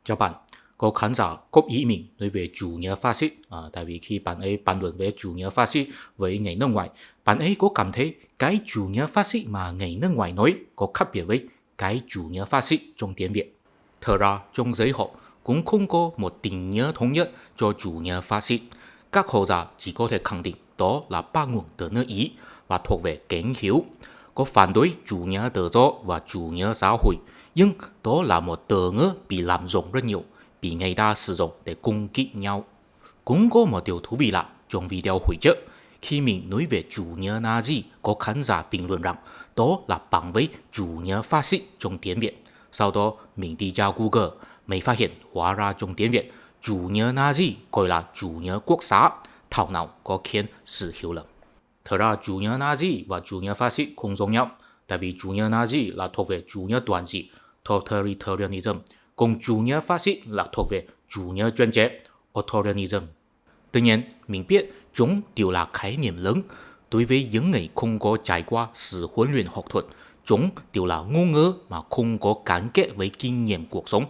Chào bạn, có khán giả góp ý mình nói về chủ nghĩa phát xít. Tại vì khi bạn ấy bàn luận về chủ nghĩa phát xít với người nước ngoài, bạn ấy có cảm thấy cái chủ nghĩa phát xít mà người nước ngoài nói có khác biệt với cái chủ nghĩa phát xít trong tiếng Việt. Thật ra trong giới họ cũng không có một định nghĩa thống nhất cho chủ nghĩa phát xít. Các học giả chỉ có thể khẳng định đó là bắt nguồn từ nước Ý và thuộc về kính hiếu, có phản đối chủ nghĩa tự do và chủ nghĩa xã hội, nhưng đó là một từ ngữ bị lạm dụng rất nhiều, bị người ta sử dụng để công kích nhau. Cũng có một điều thú vị là trong video hồi trước, khi mình nói về chủ nghĩa Nazi, có khán giả bình luận rằng đó là bằng với chủ nghĩa phát xít trong tiếng Việt. Sau đó mình đi tra Google, mới phát hiện hóa ra trong tiếng Việt, chủ nghĩa Nazi gọi là chủ nghĩa quốc xã, thảo nào có khiến sự hiểu lầm. Thật ra chủ nghĩa Nazi và chủ nghĩa phát xít không giống nhau, tại vì chủ nghĩa Nazi là thuộc về chủ nghĩa toàn trị, totalitarianism, còn chủ nghĩa phát xít là thuộc về chủ nghĩa chuyên chế, authoritarianism. Tuy nhiên, mình biết chúng đều là khái niệm lớn. Đối với những người không có trải qua sự huấn luyện học thuật, chúng đều là ngôn ngữ mà không có gắn kết với kinh nghiệm cuộc sống.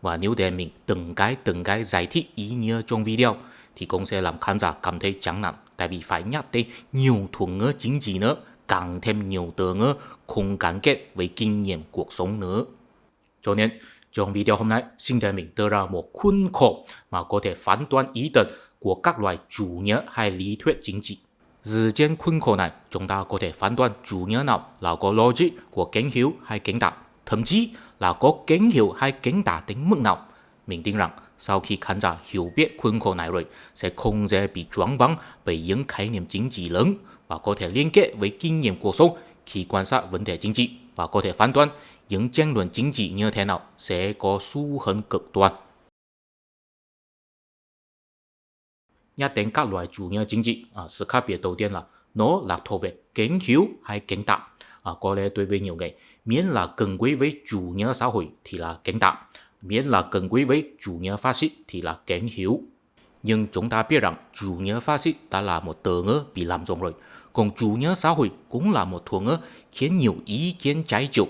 Và nếu để mình từng cái giải thích ý nghĩa trong video, thì cũng sẽ làm khán giả cảm thấy chán nản, tại vì phải nhắc tới nhiều thuật ngữ chính trị nữa, càng thêm nhiều từ ngữ không gắn kết với kinh nghiệm cuộc sống nữa. Cho nên, trong video hôm nay, xin để mình đưa ra một khuôn khổ mà có thể phán đoán ý tưởng của các loại chủ nghĩa hay lý thuyết chính trị. Dựa trên khuôn khổ này, chúng ta có thể phán đoán chủ nghĩa nào là có logic của kính hiếu hay kính tả, thậm chí là có kính hiếu hay kính tả đến mức nào. Mình tin rằng sau khi khán giả hiểu biết khuôn khổ này rồi, sẽ không dễ bị choáng váng bởi những khái niệm chính trị lớn và có thể liên kết với kinh nghiệm cuộc sống khi quan sát vấn đề chính trị và có thể phán đoán những tranh luận chính trị như thế nào sẽ có xu hướng cực đoan. Nhắc đến các loại chủ nghĩa chính trị, sự khác biệt đầu tiên là nó là thuộc về kính hiếu hay kính tả. Có lẽ đối với nhiều người, miễn là gần gũi với chủ nghĩa xã hội thì là kính tả, miễn là gần gũi với chủ nghĩa phát xít thì là kính hiếu. Nhưng chúng ta biết rằng chủ nghĩa phát xít đã là một từ ngữ bị lạm dụng rồi, còn chủ nghĩa xã hội cũng là một thuật ngữ khiến nhiều ý kiến trái chiều.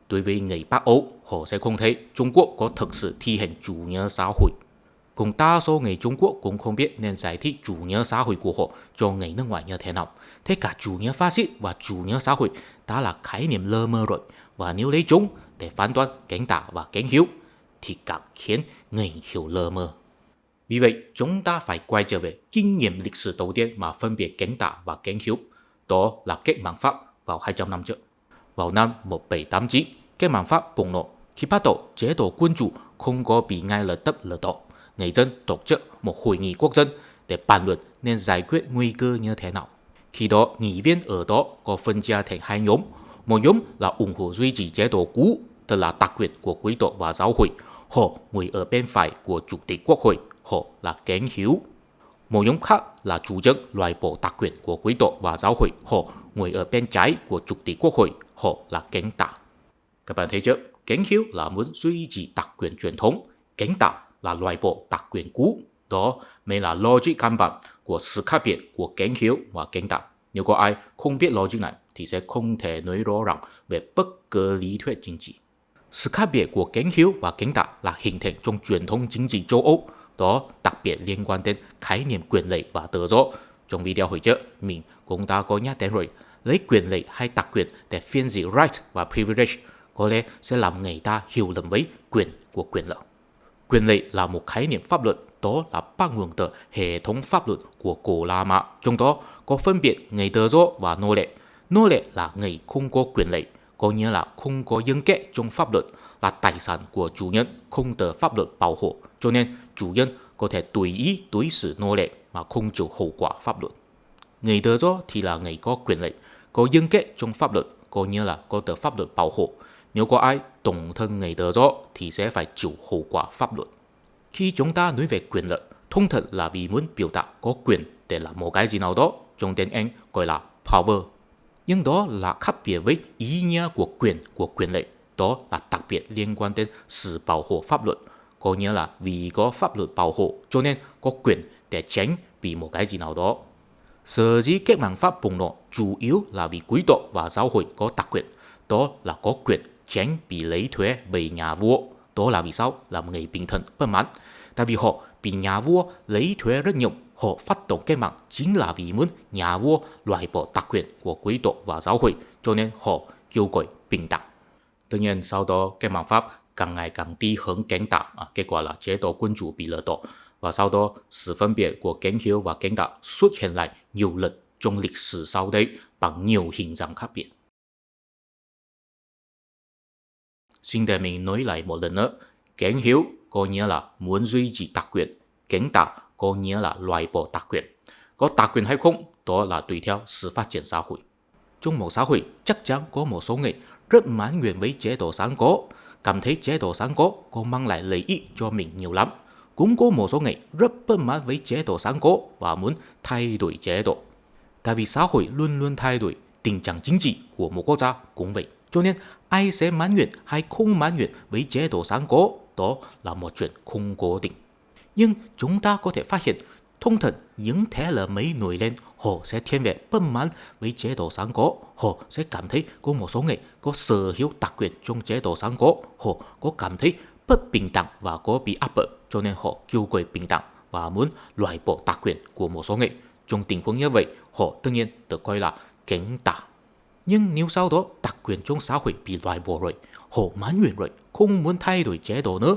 Đối với người Bắc Âu, họ sẽ không thấy Trung Quốc có thực sự thi hành chủ nghĩa xã hội. Cùng đa số người Trung Quốc cũng không biết nên giải thích chủ nghĩa xã hội của họ cho người nước ngoài như thế nào. Thế cả chủ nghĩa phát xít và chủ nghĩa xã hội đã là khái niệm lơ mơ rồi, và nếu lấy chúng để phán đoán kính tả và kính hiếu thì càng khiến người hiểu lơ mơ. Vì vậy, chúng ta phải quay trở về kinh nghiệm lịch sử đầu tiên mà phân biệt kính tả và kính hiếu. Đó là cách mạng Pháp vào 200 năm trước. Vào năm 1789, cách mạng Pháp bùng nổ khi bắt đầu chế độ quân chủ không có bị ngay lập tức lật đổ. Người dân tổ chức một hội nghị quốc dân để bàn luận nên giải quyết nguy cơ như thế nào. Khi đó, nghị viên ở đó có phân chia thành hai nhóm. Một nhóm là ủng hộ duy trì chế độ cũ, tức là đặc quyền của quý tộc và giáo hội. Họ ngồi ở bên phải của chủ tịch quốc hội, họ là kính hiếu. Một nhóm khác là chủ trương loại bỏ đặc quyền của quý tộc và giáo hội, họ ngồi ở bên trái của chủ tịch quốc hội, họ là kính tả. Các bạn thấy chưa? Kính hiếu là muốn duy trì đặc quyền truyền thống, kính tả là loại bỏ đặc quyền cũ. Đó mới là logic căn bản của sự khác biệt của kính hiếu và kính tả. Nếu có ai không biết logic này thì sẽ không thể nói rõ ràng về bất cứ lý thuyết chính trị. Sự khác biệt của kính hiếu và kính tả là hình thành trong truyền thống chính trị châu Âu. Đó đặc biệt liên quan đến khái niệm quyền lợi và tự do. Trong video hồi trước, mình cũng đã có nhắc đến rồi. Lấy quyền lợi hay đặc quyền để phiên dịch right và privilege có lẽ sẽ làm người ta hiểu lầm với quyền của quyền lợi. Quyền lợi là một khái niệm pháp luật, đó là bắt nguồn từ hệ thống pháp luật của cổ La Mã. Trong đó có phân biệt người tự do và nô lệ. Nô lệ là người không có quyền lợi, có nghĩa là không có nhân kết trong pháp luật, là tài sản của chủ nhân không được pháp luật bảo hộ, cho nên chủ nhân có thể tùy ý đối xử nô lệ mà không chịu hậu quả pháp luật. Người tự do thì là người có quyền lợi, có nhân kết trong pháp luật, có nghĩa là có được pháp luật bảo hộ. Nếu có ai tổn thương người tự do thì sẽ phải chịu hậu quả pháp luật. Khi chúng ta nói về quyền lợi, thông thường là vì muốn biểu đạt có quyền để làm một cái gì nào đó, trong tiếng Anh gọi là power. Nhưng đó là khác biệt với ý nghĩa của quyền lợi. Đó là đặc biệt liên quan đến sự bảo hộ pháp luật. Có nghĩa là vì có pháp luật bảo hộ cho nên có quyền để tránh bị một cái gì nào đó. Sở dĩ cách mạng Pháp bùng nổ chủ yếu là vì quý tộc và giáo hội có đặc quyền. Đó là có quyền tránh bị lấy thuế bởi nhà vua. đó là vì sao? Là người bình thường bất mãn. Tại vì họ bị nhà vua lấy thuế rất nhiều, họ phát động cách mạng chính là vì muốn nhà vua loại bỏ đặc quyền của quý tộc và giáo hội, cho nên họ kêu gọi bình đẳng. Tuy nhiên sau đó cách mạng Pháp càng ngày càng đi hướng cảnh đạo, kết quả là chế độ quân chủ bị lật đổ, và sau đó sự phân biệt của cảnh hiếu và cảnh đạo xuất hiện lại nhiều lần trong lịch sử sau đây bằng nhiều hình dạng khác biệt. Xin để mình nói lại một lần nữa, cảnh hiếu có nghĩa là muốn duy trì đặc quyền, cảnh đạo có nghĩa là loại bỏ đặc quyền. Có đặc quyền hay không, đó là tùy theo sự phát triển xã hội. Trong một xã hội chắc chắn có một số người rất mãn nguyện với chế độ sẵn có, cảm thấy chế độ sẵn có mang lại lợi ích cho mình nhiều lắm. Cũng có một số người rất bất mãn với chế độ sẵn có và muốn thay đổi chế độ. Tại vì xã hội luôn luôn thay đổi, tình trạng chính trị của một quốc gia cũng vậy. Cho nên ai sẽ mãn nguyện hay không mãn nguyện với chế độ sẵn có, đó là một chuyện không cố định. Nhưng chúng ta có thể phát hiện, thông thường những thế lực mới nổi lên, họ sẽ thiên về bất mãn với chế độ sẵn có. Họ sẽ cảm thấy có một số người có sở hữu đặc quyền trong chế độ sẵn có. Họ có cảm thấy bất bình đẳng và có bị áp bức, cho nên họ kêu gọi bình đẳng và muốn loại bỏ đặc quyền của một số người. Trong tình huống như vậy, họ tự nhiên được coi là cảnh đạo. Nhưng nếu sau đó đặc quyền trong xã hội bị loại bỏ rồi, họ mãn nguyện rồi, không muốn thay đổi chế độ nữa,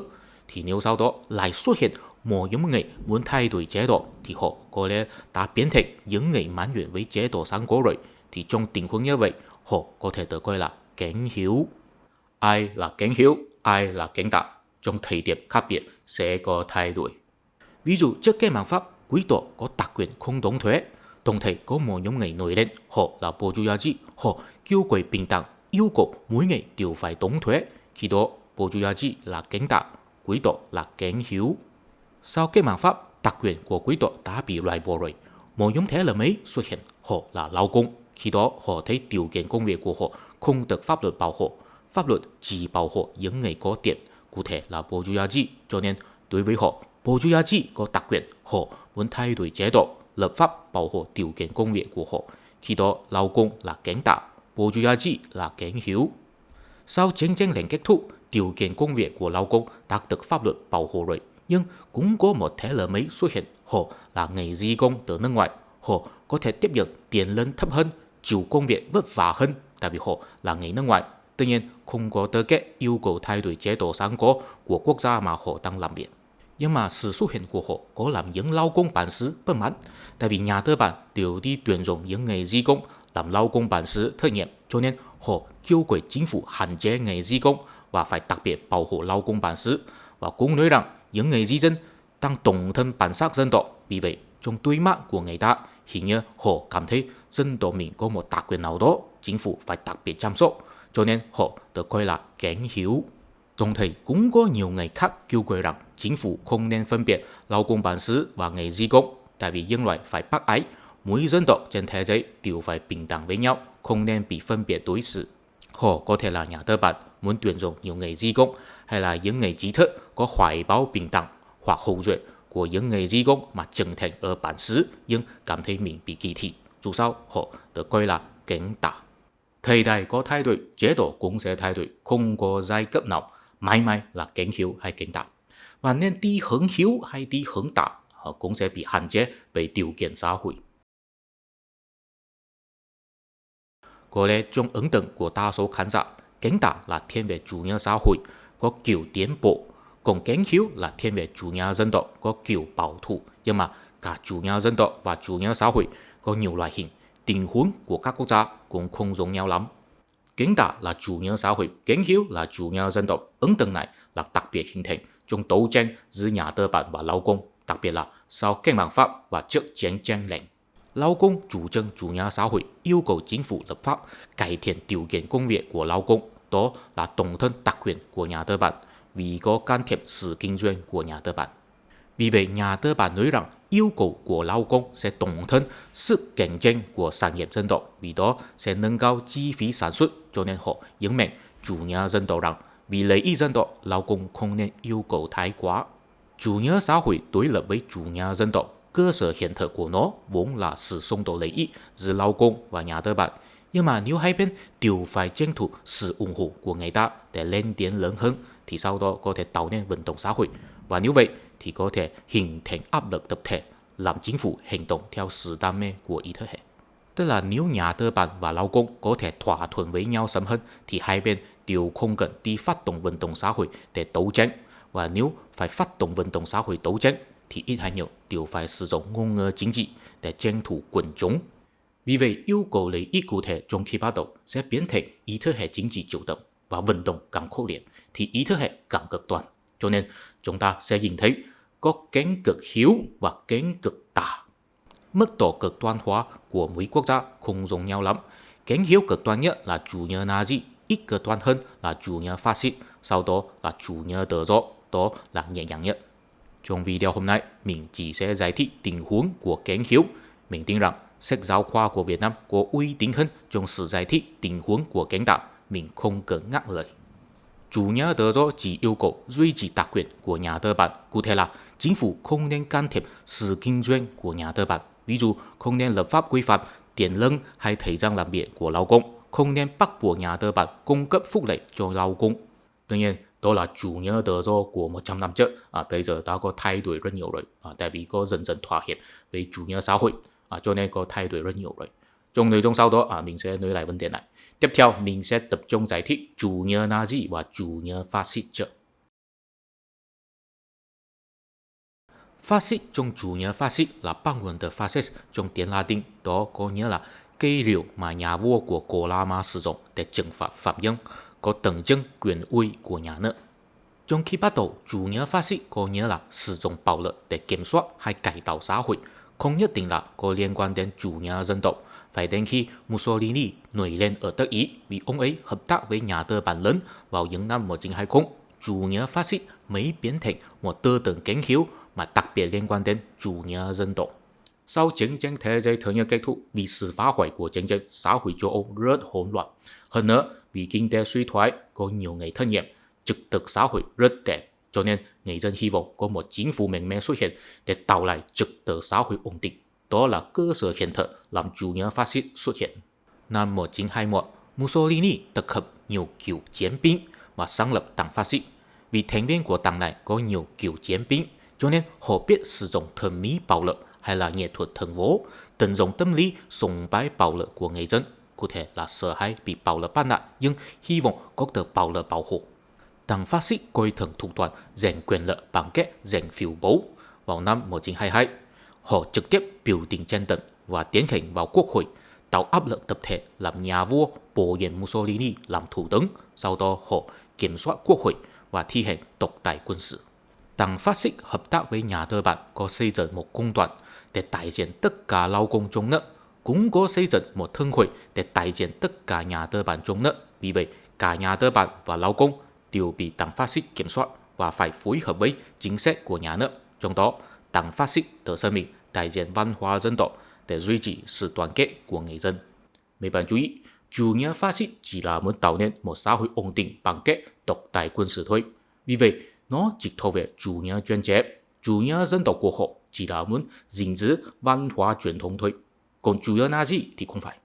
thì nếu sau đó lại xuất hiện một nhóm người muốn thay đổi chế độ, thì họ có lẽ đã biến thành những người mãn nguyện với chế độ sẵn có rồi. Thì trong tình huống như vậy, họ có thể được coi là cảnh hiếu. Ai là cảnh hiếu, ai là cảnh đạo, trong thời điểm khác biệt sẽ có thay đổi. Ví dụ trước cách mạng Pháp, quý tộc có đặc quyền không đóng thuế. Đồng thời có một nhóm người nổi lên, họ là bourgeoisie, họ kêu gọi bình đẳng, yêu cầu mỗi người đều phải đóng thuế. Khi đó bourgeoisie là cảnh đạo, quý tộc là cảnh hiếu. Sau cách mạng Pháp, đặc quyền của quý tộc đã bị loại bỏ rồi. Một nhóm thế lực mới xuất hiện, họ là lao công. Khi đó họ thấy điều kiện công việc của họ không được pháp luật bảo hộ. Pháp luật chỉ bảo hộ những người có tiền, cụ thể là bourgeoisie, cho nên đối với họ, bourgeoisie có đặc quyền, họ muốn thay đổi chế độ, lập pháp bảo hộ điều kiện công việc của họ. Khi đó lao công là cảnh đạo, bourgeoisie là cảnh hiếu. Sau chiến tranh lạnh kết thúc, điều kiện công việc của lao công đã được pháp luật bảo hộ rồi. Nhưng cũng có một thế lực mới xuất hiện, họ là người di công từ nước ngoài. Họ có thể tiếp nhận tiền lương thấp hơn, chịu công việc vất vả hơn, tại vì họ là người nước ngoài. Tuy nhiên không có tư cách yêu cầu thay đổi chế độ sẵn có của quốc gia mà họ đang làm việc. Nhưng mà sự xuất hiện của họ có làm những lao công bản xứ bất mãn, tại vì nhà tư bản đều đi tuyển dụng những người di công làm lao công bản xứ thử nghiệm, cho nên họ kêu gọi chính phủ hạn chế người di công và phải đặc biệt bảo hộ lao công bản xứ, và cũng nói rằng những người di dân đang tổn thương bản sắc dân tộc. Vì vậy trong đôi mắt của người ta, hình như họ cảm thấy dân tộc mình có một đặc quyền nào đó, chính phủ phải đặc biệt chăm sóc, cho nên họ được coi là cảnh hiếu. Đồng thời cũng có nhiều người khác kêu gọi rằng chính phủ không nên phân biệt lao công bản xứ và người di công, tại vì nhân loại phải bác ái, mỗi dân tộc trên thế giới đều phải bình đẳng với nhau, không nên bị phân biệt đối xử. Họ có thể là nhà tư bản muốn tuyển dụng nhiều người di công, hay là những người trí thức có hoài bão bình đẳng, hoặc hậu duệ của những người di công mà trưởng thành ở bản xứ nhưng cảm thấy mình bị kỳ thị. Dù sao họ được coi là cảnh đạo. Thời đại có thay đổi, chế độ cũng sẽ thay đổi, không có giai cấp nào mãi mãi là cảnh hiếu hay cảnh đạo. Và nên đi hướng hiếu hay đi hướng đạo, họ cũng sẽ bị hạn chế bởi điều kiện xã hội. Có lẽ trong ấn tượng của đa số khán giả, cảnh đạo là thiên về chủ nghĩa xã hội, có kiểu tiến bộ, còn cảnh hiếu là thiên về chủ nghĩa dân tộc, có kiểu bảo thủ. Nhưng mà cả chủ nghĩa dân tộc và chủ nghĩa xã hội có nhiều loại hình, tình huống của các quốc gia cũng không giống nhau lắm. Cảnh đạo là chủ nghĩa xã hội, cảnh hiếu là chủ nghĩa dân tộc. Ấn tượng này là đặc biệt hình thành trong đấu tranh giữa nhà tư bản và lao công, đặc biệt là sau cách mạng Pháp và trước chiến tranh lạnh. Lao công chủ trương chủ nghĩa xã hội, yêu cầu chính phủ lập pháp cải thiện điều kiện công việc của lao công, đó là tổn thương đặc quyền của nhà tư bản vì có can thiệp sự kinh doanh của nhà tư bản. Vì vậy nhà tư bản nói rằng yêu cầu của lao công sẽ tổn thương sức cạnh tranh của sản nghiệp dân tộc, vì đó sẽ nâng cao chi phí sản xuất, cho nên họ nhấn mạnh chủ nghĩa dân tộc rằng vì lợi ích dân tộc, lao công không nên yêu cầu thái quá. Chủ nghĩa xã hội đối lập với chủ nghĩa dân tộc, cơ sở hiện thực của nó vốn là sự xung đột lợi ích giữa lao công và nhà tư bản. Nhưng mà nếu hai bên đều phải tranh thủ sự ủng hộ của người ta để lên tiếng lớn hơn, thì sau đó có thể tạo nên vận động xã hội, và như vậy thì có thể hình thành áp lực tập thể làm chính phủ hành động theo sự đam mê của ý thức hệ. Tức là nếu nhà tư bản và lao công có thể thỏa thuận với nhau sớm hơn thì hai bên đều không cần đi phát động vận động xã hội để đấu tranh, và nếu phải phát động vận động xã hội đấu tranh thì ít hay nhiều đều phải sử dụng ngôn ngữ chính trị để tranh thủ quần chúng. Vì vậy, yêu cầu lợi ích cụ thể trong khi bắt đầu sẽ biến thành ý thức hệ chính trị chủ động, và vận động càng khốc liệt thì ý thức hệ càng cực đoan. Cho nên chúng ta sẽ nhìn thấy có cánh cực hiếu và cánh cực tà. Mức độ cực đoan hóa của mỗi quốc gia không giống nhau lắm. Cánh hiếu cực đoan nhất là chủ nghĩa Nazi, ít cực đoan hơn là chủ nghĩa phát xít, sau đó là chủ nghĩa tự do, đó là nhẹ nhàng nhất. Trong video hôm nay, mình chỉ sẽ giải thích tình huống của cánh hiếu. Mình tin rằng sách giáo khoa của Việt Nam có uy tín hơn trong sự giải thích tình huống của cánh tả. Mình không cần ngắt lời. Chủ nghĩa tự do chỉ yêu cầu duy trì đặc quyền của nhà tư bản, cụ thể là chính phủ không nên can thiệp sự kinh doanh của nhà tư bản. Ví dụ, không nên lập pháp quy phạm tiền lương hay thời gian làm việc của lao công, không nên bắt buộc nhà tư bản cung cấp phúc lợi cho lao công. Tuy nhiên, đó là chủ nghĩa tự do của 100 năm trước. Bây giờ đã có thay đổi rất nhiều rồi, tại vì có dần dần thỏa hiệp với chủ nghĩa xã hội, cho nên có thay đổi rất nhiều rồi. Trong nội dung sau đó, mình sẽ nói lại vấn đề này. Tiếp theo, mình sẽ tập trung giải thích chủ nghĩa Nazi và chủ nghĩa phát xít trước. Phát xít trong chủ nghĩa phát xít là bắt nguồn từ fascist trong tiếng Latin, đó có nghĩa là cây rìu mà nhà vua của cổ La Mã sử dụng để trừng phạt phạm nhân, có tượng trưng quyền uy của nhà nước. Trong khi bắt đầu, chủ nghĩa phát xít có nghĩa là sử dụng bạo lực để kiểm soát hay cải tạo xã hội, không nhất định là có liên quan đến chủ nghĩa dân tộc. Phải đến khi Mussolini nổi lên ở Đức Ý vì ông ấy hợp tác với nhà tư bản lớn vào những năm 1920, chủ nghĩa phát xít mới biến thành một tư tưởng cánh hiếu mà đặc biệt liên quan đến chủ nghĩa dân tộc. Sau chiến tranh thế giới thứ nhất kết thúc, vì sự phá hoại của chiến tranh, xã hội châu Âu rất hỗn loạn. Hơn nữa, vì kinh tế suy thoái, có nhiều người thất nghiệp, trật tự xã hội rất tệ, cho nên người dân hy vọng có một chính phủ mạnh mẽ xuất hiện để tạo lại trật tự xã hội ổn định. Đó là cơ sở hiện thực làm chủ nghĩa phát xít xuất hiện. Năm 1921, Mussolini tập hợp nhiều kiểu chiến binh và sáng lập đảng phát xít. Vì thành viên của đảng này có nhiều kiểu chiến binh, cho nên họ biết sử dụng thẩm mỹ bạo lực hay là nghệ thuật thần vũ, tận dụng tâm lý sùng bái bạo lực của người dân, cụ thể là sợ hãi bị bạo lực bắt nạt nhưng hy vọng có được bạo lực bảo hộ. Đảng phát xít coi thường thủ đoạn giành quyền lợi bằng cách giành phiếu bầu. Vào năm 1922, họ trực tiếp biểu tình trên tận và tiến hành vào quốc hội, tạo áp lực tập thể làm nhà vua bổ nhiệm Mussolini làm thủ tướng. Sau đó họ kiểm soát quốc hội và thi hành độc tài quân sự. Đảng phát xít hợp tác với nhà tư bản có xây dựng một công đoàn để đại diện tất cả lao công trong nước, cũng có xây dựng một thương hội để đại diện tất cả nhà tư bản trong nước. Vì vậy, cả nhà tư bản và lao công đều bị đảng phát xít kiểm soát và phải phối hợp với chính sách của nhà nước. Trong đó, đảng phát xít tự xưng mình đại diện văn hóa dân tộc để duy trì sự đoàn kết của người dân. Mấy bạn chú ý, chủ nghĩa phát xít chỉ là muốn tạo nên một xã hội ổn định bằng cách độc tài quân sự thôi. Vì vậy, nó chỉ thuộc về chủ nghĩa chuyên chế. Chủ nghĩa dân tộc của họ chỉ là muốn gìn giữ văn hóa truyền thống thôi. Còn chủ nghĩa Nazi thì không phải.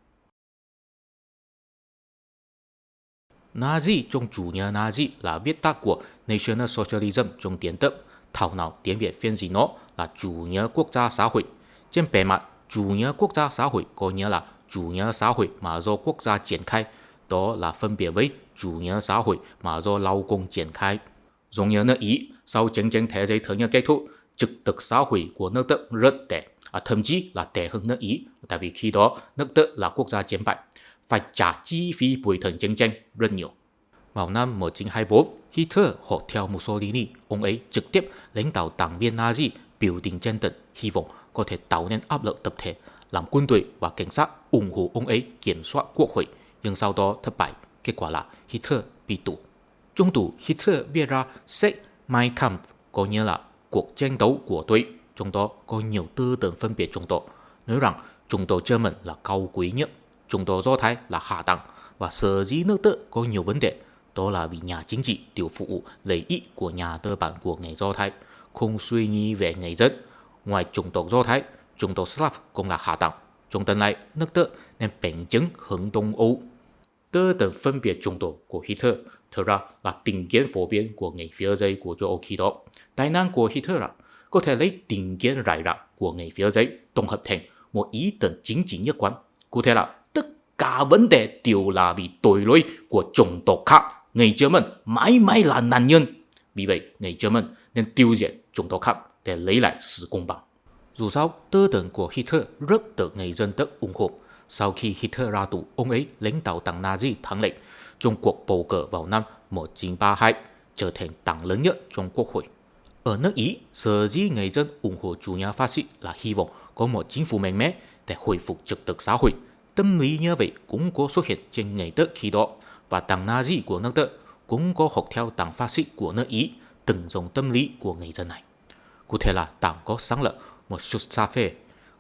Nazi trong chủ nghĩa Nazi là viết tắt của National Socialism trong tiếng Đức. Thảo nào tiếng Việt phiên dịch nó là chủ nghĩa quốc gia xã hội. Trên bề mặt, chủ nghĩa quốc gia xã hội có nghĩa là chủ nghĩa xã hội mà do quốc gia triển khai. Đó là phân biệt với chủ nghĩa xã hội mà do lao công triển khai. Giống như nước Ý, sau chiến tranh thế giới thứ nhất kết thúc, trật tự xã hội của nước Đức rất tệ, thậm chí là tệ hơn nước Ý, tại vì khi đó nước Đức là quốc gia chiến bại, phải trả chi phí bồi thường chiến tranh rất nhiều. Vào năm 1924, Hitler học theo Mussolini, ông ấy trực tiếp lãnh đạo đảng viên Nazi biểu tình trên tận, hy vọng có thể tạo nên áp lực tập thể, làm quân đội và cảnh sát ủng hộ ông ấy kiểm soát quốc hội, nhưng sau đó thất bại, kết quả là Hitler bị tù. Trong tù, Hitler viết ra sách Mein Kampf, có nghĩa là cuộc tranh đấu của tôi, trong đó có nhiều tư tưởng phân biệt chủng tộc, nói rằng chủng tộc German là cao quý nhất, chủng tộc Do Thái là hạ đẳng, và sở dĩ nước Đức có nhiều vấn đề, đó là vì nhà chính trị đều phục vụ lợi ích của nhà tư bản của người Do Thái, không suy nghĩ về người dân. Ngoài chủng tộc Do Thái, chủng tộc Slav cũng là hạ đẳng. Trong tương lai, nước Đức nên bành trướng hướng Đông Âu. tớ等分别众多của Hitler thực ra là định kiến phổ biến của ngày phía Tây của châu Âu khi đó. Tài năng của Hitler có thể lấy định kiến rải rác của ngày phía Tây tổng hợp thành một ý tưởng chính trị nhất quán. Cụ thể là tất cả vấn đề đều là vì tội lỗi của chủng tộc khác. Người German mãi mãi là nạn nhân. Vì vậy, người German nên tiêu diệt chủng tộc khác để lấy lại sự công bằng. Dù sao, tư tưởng của Hitler rất được người dân Đức ủng hộ. Sau khi Hitler ra tù, ông ấy lãnh đạo đảng Nazi thắng lợi trong cuộc bầu cử vào năm 1932, trở thành đảng lớn nhất trong quốc hội. Ở nước Ý, sở dĩ người dân ủng hộ chủ nghĩa phát xít là hy vọng có một chính phủ mạnh mẽ để hồi phục trật tự xã hội. Tâm lý như vậy cũng có xuất hiện trên người Đức khi đó, và đảng Nazi của nước Đức cũng có học theo đảng phát xít của nước Ý, từng dùng tâm lý của người dân này. Cụ thể là đảng có sáng lập một Schutzstaffel,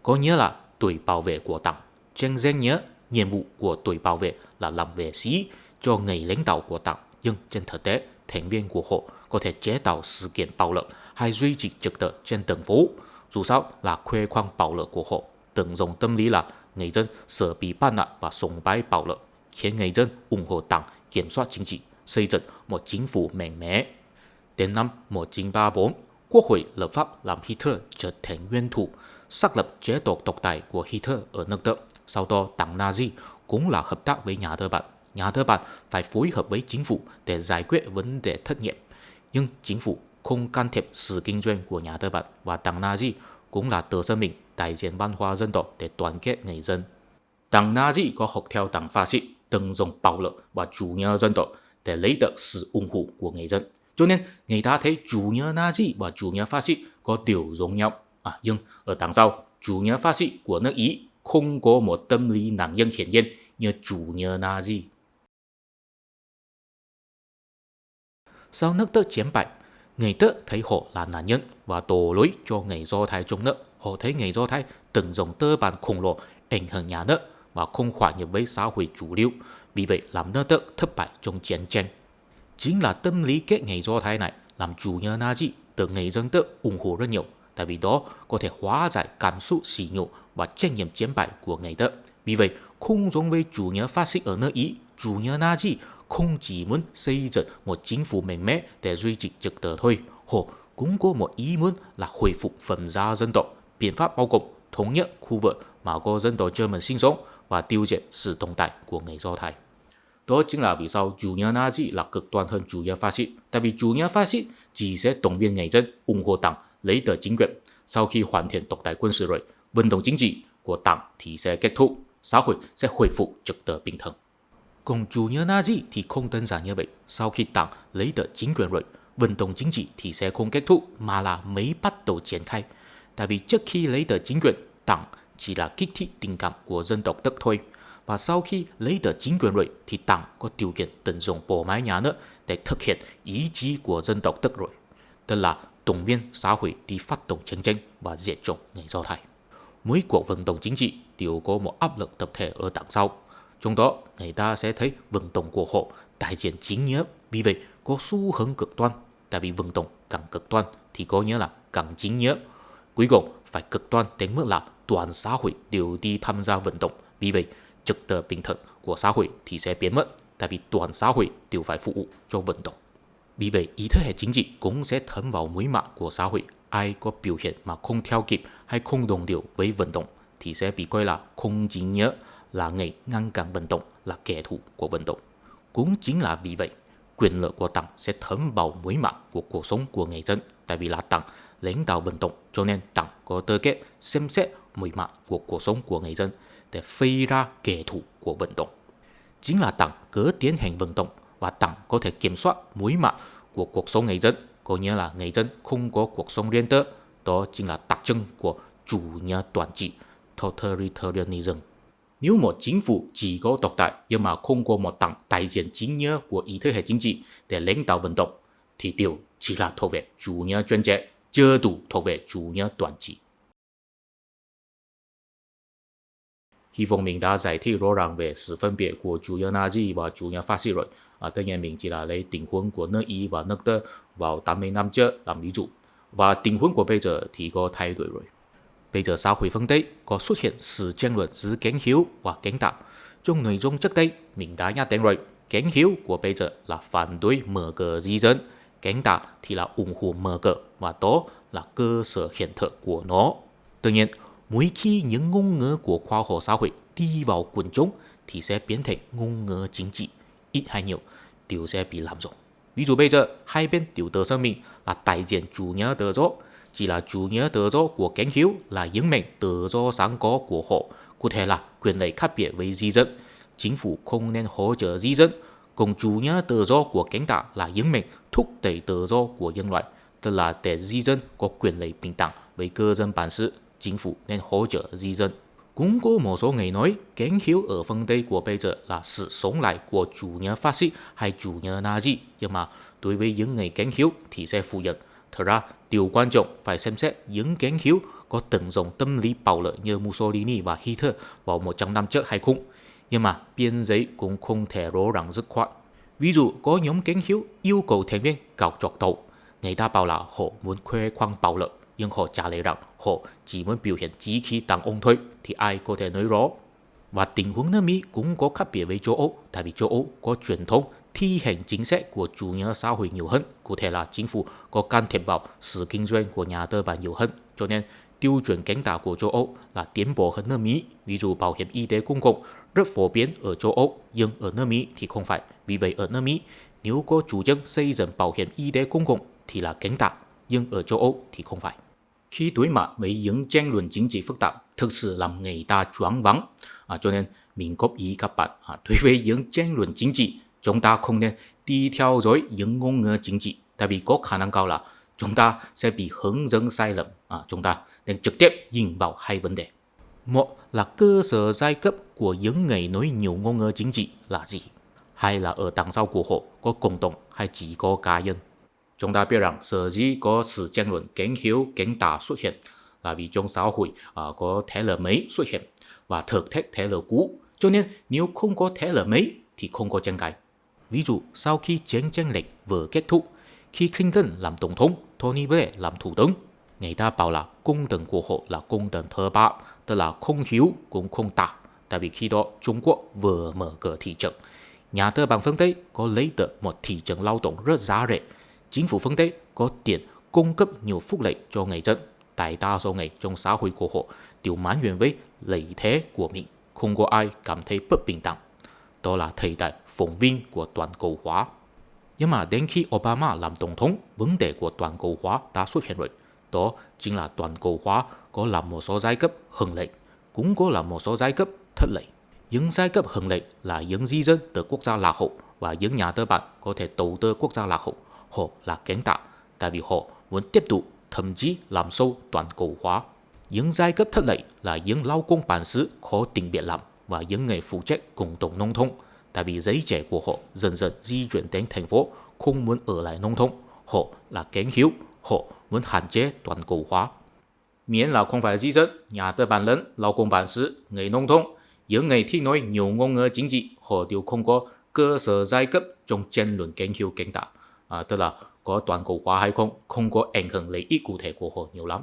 có nghĩa là tuổi bảo vệ của đảng. Trên danh nghĩa, nhiệm vụ của tuổi bảo vệ là làm vệ sĩ cho người lãnh đạo của đảng, nhưng trên thực tế, thành viên của họ có thể chế tạo sự kiện bạo lực hay duy trì trật tự trên đường phố. Dù sao là khoe khoang bạo lực của họ, từng dùng tâm lý là người dân sợ bị bắt nạt và sùng bái bạo lực, khiến người dân ủng hộ đảng kiểm soát chính trị, xây dựng một chính phủ mạnh mẽ. Đến năm 1934, Quốc hội lập pháp làm Hitler trở thành nguyên thủ, xác lập chế độ độc tài của Hitler ở nước Đức. Sau đó, đảng Nazi cũng là hợp tác với nhà tư bản. Nhà tư bản phải phối hợp với chính phủ để giải quyết vấn đề thất nghiệp. Nhưng chính phủ không can thiệp sự kinh doanh của nhà tư bản, và đảng Nazi cũng là tự thân mình đại diện văn hóa dân tộc để đoàn kết người dân. Đảng Nazi có học theo đảng phát xít, từng dùng bạo lực và chủ nghĩa dân tộc để lấy được sự ủng hộ của người dân. Cho nên người ta thấy chủ nghĩa Nazi và chủ nghĩa phát xít có điều giống nhau. Nhưng ở đằng sau, chủ nghĩa phát xít của nước Ý không có một tâm lý nạn nhân hiển nhiên như chủ nghĩa Nazi. Sau nước Đức chiến bại, người Đức thấy họ là nạn nhân và đổ lỗi cho người Do Thái trong nước. Họ thấy người Do Thái từng dùng tư bản khổng lồ ảnh hưởng nhà nước và không hòa nhập với xã hội chủ lưu, vì vậy làm nước Đức thất bại trong chiến tranh. Chính là tâm lý kết người Do Thái này làm chủ nghĩa Nazi được người dân Đức ủng hộ rất nhiều, tại vì đó có thể hóa giải cảm xúc sỉ nhục và trách nhiệm chiến bại của người Đức. Vì vậy, không giống với chủ nghĩa phát xít ở nước Ý, chủ nghĩa Nazi không chỉ muốn xây dựng một chính phủ mạnh mẽ để duy trì trật tự thôi, họ cũng có một ý muốn là hồi phục phẩm giá dân tộc. Biện pháp bao gồm thống nhất khu vực mà có dân tộc German sinh sống và tiêu diệt sự tồn tại của người Do Thái. Đó chính là vì sao chủ nghĩa Nazi là cực đoan hơn chủ nghĩa phát xít. Tại vì chủ nghĩa phát xít chỉ sẽ động viên người dân ủng hộ đảng lấy được chính quyền. Sau khi hoàn thiện độc tài quân sự rồi, vận động chính trị của đảng thì sẽ kết thúc, xã hội sẽ hồi phục trật tự bình thường. Còn chủ nghĩa Nazi thì không đơn giản như vậy. Sau khi đảng lấy được chính quyền rồi, vận động chính trị thì sẽ không kết thúc mà là mới bắt đầu triển khai. Tại vì trước khi lấy được chính quyền, đảng chỉ là kích thích tình cảm của dân tộc Đức thôi. Và sau khi lấy được chính quyền rồi thì đảng có điều kiện tận dụng bộ máy nhà nước để thực hiện ý chí của dân tộc Đức rồi. Tức là động viên xã hội đi phát động chiến tranh và diệt chủng người Do Thái. Mỗi cuộc vận động chính trị đều có một áp lực tập thể ở đằng sau. Trong đó, người ta sẽ thấy vận động của họ đại diện chính nghĩa, vì vậy có xu hướng cực đoan. Tại vì vận động càng cực đoan thì có nghĩa là càng chính nghĩa. Cuối cùng phải cực đoan đến mức là toàn xã hội đều đi tham gia vận động. Vì vậy, trật tự bình thường của xã hội thì sẽ biến mất, tại vì toàn xã hội đều phải phục vụ cho vận động. Vì vậy, ý thức hệ chính trị cũng sẽ thấm vào mũi mạng của xã hội. Ai có biểu hiện mà không theo kịp hay không đồng điệu với vận động thì sẽ bị coi là không chính nghĩa, là người ngăn cản vận động, là kẻ thù của vận động. Cũng chính là vì vậy, quyền lực của đảng sẽ thấm vào mũi mạng của cuộc sống của người dân. Tại vì là đảng lãnh đạo vận động, cho nên đảng có tư cách xem xét mũi mạng của cuộc sống của người dân để phây ra kẻ thù của vận động. Chính là đảng cứ tiến hành vận động và đảng có thể kiểm soát mũi mạng của cuộc sống người dân, có nghĩa là người dân không có cuộc sống riêng tư. Đó chính là đặc trưng của chủ nghĩa toàn trị, totalitarianism. Nếu một chính phủ chỉ có độc tài nhưng mà không có một đảng đại diện chính nghĩa của ý thức hệ chính trị để lãnh đạo vận động thì điều chỉ là thuộc về chủ nghĩa chuyên chế, chưa đủ thuộc về chủ nghĩa toàn trị. Hy vọng mình đã giải thích rõ ràng về sự phân biệt của chủ nghĩa Nazi và chủ nghĩa phát xít rồi. Tất nhiên mình chỉ là lấy tình huống của nước Ý và nước Đức vào 80 năm trước làm ví dụ. Và tình huống của bây giờ thì có thay đổi rồi. Bây giờ xã hội phương Tây có xuất hiện sự tranh luận giữa cánh hữu và cánh tả. trong nội dung trước đây mình đã nhắc đến rồi, kén hiếu của bây giờ là phản đối mở cờ di dân, kén tạ thì là ủng hộ mở cờ và đó là cơ sở hiện thực của nó. Tuy nhiên, mỗi khi những ngôn ngữ của khoa học xã hội đi vào quần chúng thì sẽ biến thành ngôn ngữ chính trị, ít hay nhiều đều sẽ bị lạm dụng. Ví dụ bây giờ hai bên đều tự xưng mình là đại diện chủ nghĩa tự do, chỉ là chủ nghĩa tự do của kén hiếu là những mệnh tự do sẵn có của họ, cụ thể là quyền lợi khác biệt với di dân, chính phủ không nên hỗ trợ di dân. Còn chủ nghĩa tự do của kén tạ là những mệnh thúc đẩy tự do của nhân loại, tức là để di dân có quyền lợi bình đẳng với cư dân bản xứ, chính phủ nên hỗ trợ di dân. Cũng có một số người nói kén hiếu ở phương Tây của bây giờ là sự sống lại của chủ nghĩa phát xít hay chủ nghĩa Nazi, nhưng mà đối với những người kén hiếu thì sẽ phủ nhận. Thật ra, điều quan trọng phải xem xét những kén hiếu có tận dụng tâm lý bạo lực như Mussolini và Hitler vào 100 năm trước hay không. Nhưng mà biên giới cũng không thể rõ ràng dứt khoát. Ví dụ có nhóm kén hiếu yêu cầu thành viên cạo chọc đầu, người ta bảo là họ muốn khoe khoang bạo lực, nhưng họ trả lời rằng họ chỉ muốn biểu hiện chí khí đàn ông thôi, thì ai có thể nói rõ. Và tình huống nước Mỹ cũng có khác biệt với châu Âu, tại vì châu Âu có truyền thống thi hành chính sách của chủ nghĩa xã hội nhiều hơn, cụ thể là chính phủ có can thiệp vào sự kinh doanh của nhà tư bản nhiều hơn, cho nên tiêu chuẩn cánh tả của châu Âu là tiến bộ hơn nước Mỹ. Ví dụ bảo hiểm y tế công cộng rất phổ biến ở châu Âu, nhưng ở nước Mỹ thì không phải. Vì vậy ở nước Mỹ, nếu có chủ trương xây dựng bảo hiểm y tế công cộng thì là cánh tả, nhưng ở châu Âu thì không phải. Khi đối mặt với những tranh luận chính trị phức tạp, thực sự làm người ta choáng váng. Cho nên mình góp ý các bạn, đối với những tranh luận chính trị, chúng ta không nên đi theo dõi những ngôn ngữ chính trị, tại vì có khả năng cao là chúng ta sẽ bị hướng dẫn sai lầm. Chúng ta nên trực tiếp nhìn vào hai vấn đề. Một là cơ sở giai cấp của những người nói nhiều ngôn ngữ chính trị là gì? Hay là ở đằng sau của họ có cộng đồng hay chỉ có cá nhân? Chúng ta biết rằng sở dĩ có sự tranh luận kén hiếu, kén tả xuất hiện là vì trong xã hội có thế lực mới xuất hiện và thực thách thế lực cũ. Cho nên nếu không có thế lực mới thì không có tranh cãi. Ví dụ sau khi chiến tranh lạnh vừa kết thúc, khi Clinton làm tổng thống, Tony Blair làm thủ tướng, người ta bảo là công đường của họ là công đường thứ ba, tức là không hiếu cũng không tả. Tại vì khi đó Trung Quốc vừa mở cửa thị trường, nhà tư bản phương Tây có lấy được một thị trường lao động rất giá rẻ. Chính phủ phương Tây có tiền cung cấp nhiều phúc lợi cho người dân. Đại đa số người trong xã hội của họ đều mãn nguyện với lợi thế của mình, không có ai cảm thấy bất bình đẳng. Đó là thời đại phồn vinh của toàn cầu hóa. Nhưng mà đến khi Obama làm tổng thống, vấn đề của toàn cầu hóa đã xuất hiện rồi. Đó chính là toàn cầu hóa có làm một số giai cấp hưởng lợi, cũng có làm một số giai cấp thất lợi. Những giai cấp hưởng lợi là những di dân từ quốc gia lạc hậu và những nhà tư bản có thể đầu tư quốc gia lạc hậu. Họ là cánh tả, tại vì họ muốn tiếp tục, thậm chí làm sâu toàn cầu hóa. Những giai cấp thất lợi là những lao công bản xứ khó tìm việc làm và những người phụ trách cộng đồng nông thôn, tại vì giới trẻ của họ dần dần di chuyển đến thành phố, không muốn ở lại nông thôn. Họ là kén hiếu, họ muốn hạn chế toàn cầu hóa. Miễn là không phải di dân, nhà tư bản lớn, lao công bản xứ, người nông thôn, những người thích nói nhiều ngôn ngữ chính trị, họ đều không có cơ sở giai cấp trong tranh luận kén hiếu kén tả. Tức là có toàn cầu hóa hay không có ảnh hưởng lợi ích cụ thể của họ nhiều lắm.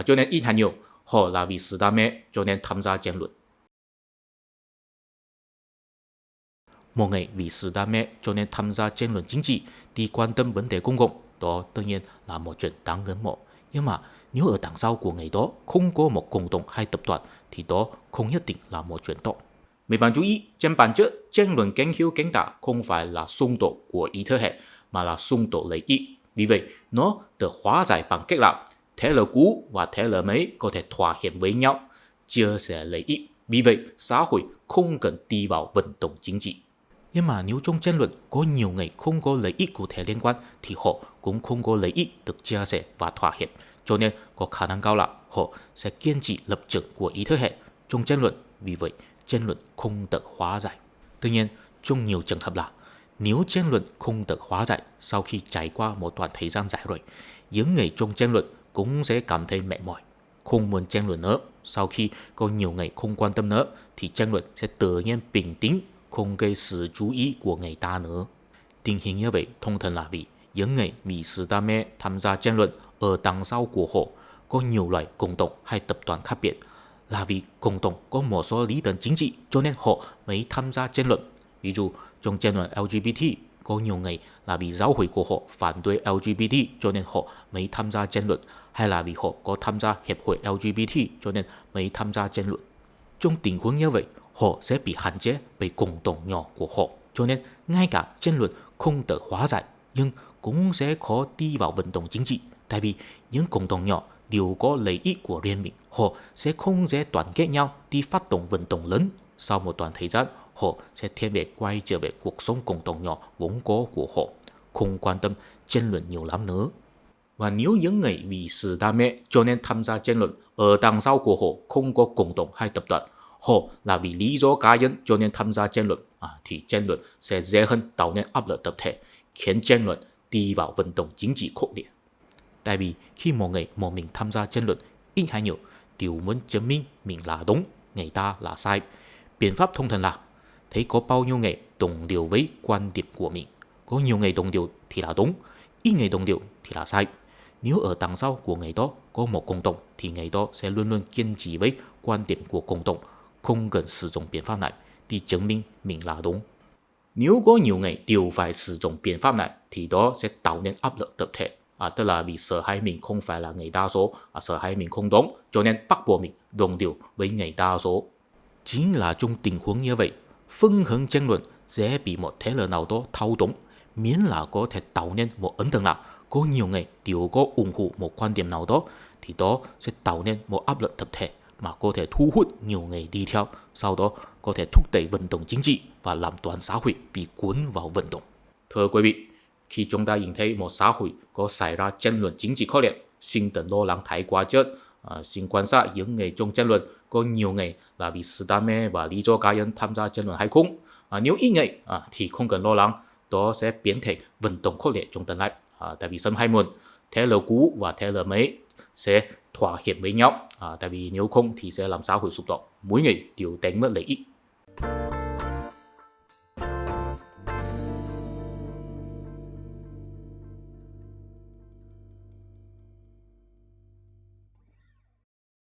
Cho nên ít hay nhiều, họ là vì sự đam mê cho nên tham gia tranh luận. Một người vì sự đam mê cho nên tham gia tranh luận chính trị thì quan tâm vấn đề công cộng, đó tự nhiên là một chuyện đáng ngưỡng mộ. Nhưng mà nếu ở đằng sau của người đó không có một cộng đồng hay tập đoàn thì đó không nhất định là một chuyện tốt. Mấy bạn chú ý, trên bản chất tranh luận kén hiếu kén tả không phải là xung đột của ý thức hệ, mà là xung đột lợi ích. Vì vậy, nó được hóa giải bằng cách là thế lực cũ và thế lực mới có thể thỏa hiệp với nhau, chia sẻ lợi ích. Vì vậy, xã hội không cần đi vào vận động chính trị. Nhưng mà nếu trong tranh luận có nhiều người không có lợi ích cụ thể liên quan thì họ cũng không có lợi ích được chia sẻ và thỏa hiệp. Cho nên có khả năng cao là họ sẽ kiên trì lập trường của ý thức hệ trong tranh luận. Vì vậy, tranh luận không được hóa giải. Tuy nhiên, trong nhiều trường hợp là nếu tranh luận không được hóa giải sau khi trải qua một đoạn thời gian dài rồi, những người trong tranh luận cũng sẽ cảm thấy mệt mỏi, không muốn tranh luận nữa. Sau khi có nhiều người không quan tâm nữa thì tranh luận sẽ tự nhiên bình tĩnh, không gây sự chú ý của người ta nữa. Tình hình như vậy thông thường là vì những người vì sự đam mê tham gia tranh luận ở đằng sau của họ có nhiều loại cộng đồng hay tập đoàn khác biệt, là vì cộng đồng có một số lý tưởng chính trị cho nên họ mới tham gia tranh luận. Ví dụ trong tranh luận LGBT, có nhiều người là vì giáo hội của họ phản đối LGBT cho nên họ mới tham gia tranh luận, hay là vì họ có tham gia hiệp hội LGBT cho nên mới tham gia tranh luận. Trong tình huống như vậy, họ sẽ bị hạn chế bởi cộng đồng nhỏ của họ, cho nên ngay cả tranh luận không thể hóa giải nhưng cũng sẽ khó đi vào vận động chính trị. Tại vì những cộng đồng nhỏ đều có lợi ích của riêng mình, họ sẽ không dễ đoàn kết nhau đi phát động vận động lớn. Sau một đoạn thời gian, họ sẽ thiên về quay trở về cuộc sống cộng đồng nhỏ vốn có của họ, không quan tâm tranh luận nhiều lắm nữa. Và nếu những người vì sự đam mê cho nên tham gia tranh luận, ở đằng sau của họ không có cộng đồng hay tập đoàn, họ là vì lý do cá nhân cho nên tham gia tranh luận, thì tranh luận sẽ dễ hơn tạo nên áp lực tập thể, khiến tranh luận đi vào vận động chính trị khốc liệt. Tại vì khi một mình tham gia tranh luận, ít hay nhiều đều muốn chứng minh mình là đúng, người ta là sai. Biện pháp thông thường là thấy có bao nhiêu người đồng điều với quan điểm của mình. Có nhiều người đồng điều thì là đúng, ít người đồng điều thì là sai. Nếu ở đằng sau của người đó có một cộng đồng thì người đó sẽ luôn luôn kiên trì với quan điểm của cộng đồng, không cần sử dụng biện pháp này để chứng minh mình là đúng. Nếu có nhiều người đều phải sử dụng biện pháp này thì đó sẽ tạo nên áp lực tập thể. Tức là vì sợ hãi mình không phải là người đa số, sợ hãi mình không đúng, cho nên bắt buộc mình đồng điều với người đa số. Chính là trong tình huống như vậy, phân hướng tranh luận dễ bị một thế lực nào đó thao túng, miễn là có thể tạo nên một ấn tượng nào, có nhiều người đều có ủng hộ một quan điểm nào đó, thì đó sẽ tạo nên một áp lực tập thể mà có thể thu hút nhiều người đi theo, sau đó có thể thúc đẩy vận động chính trị và làm toàn xã hội bị cuốn vào vận động. Thưa quý vị, khi chúng ta nhìn thấy một xã hội có xảy ra tranh luận chính trị khốc liệt, xin đừng lo lắng thái quá chết. Xin quan sát những người trong tranh luận có nhiều người là vì sự đam mê và lý do cá nhân tham gia tranh luận hay không. Nếu ít người thì không cần lo lắng, đó sẽ biến thành vận động khốc liệt trong tương lai. Tại vì sớm hay muộn, thế lực cũ và thế lực mới sẽ thỏa hiệp với nhau. Tại vì nếu không thì sẽ làm xã hội sụp đổ, mỗi người đều đánh mất lợi ích.